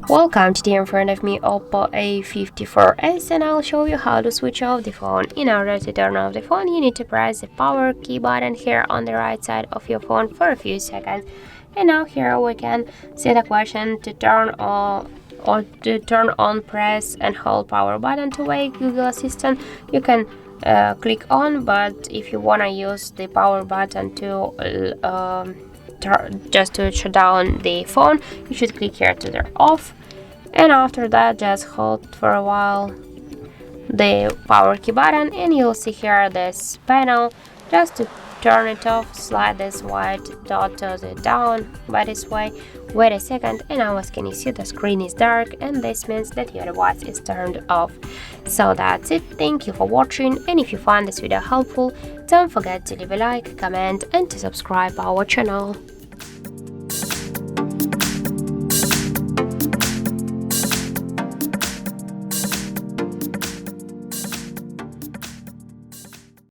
Welcome, today in front of me Oppo A54s, and I'll show you how to switch off the phone. In order to turn off the phone, you need to press the power key button here on the right side of your phone for a few seconds. And now here we can see the question to turn on, press and hold power button to wake Google Assistant. You can click on, but if you wanna use the power button to just to shut down the phone, you should click here to turn off, and after that just hold for a while the power key button and you'll see here this panel. Just to turn it off, slide this white dot to the down by this way. Wait a second, and now as can you see, the screen is dark, and this means that your device is turned off. So that's it. Thank you for watching, and if you found this video helpful, don't forget to leave a like, comment and to subscribe our channel.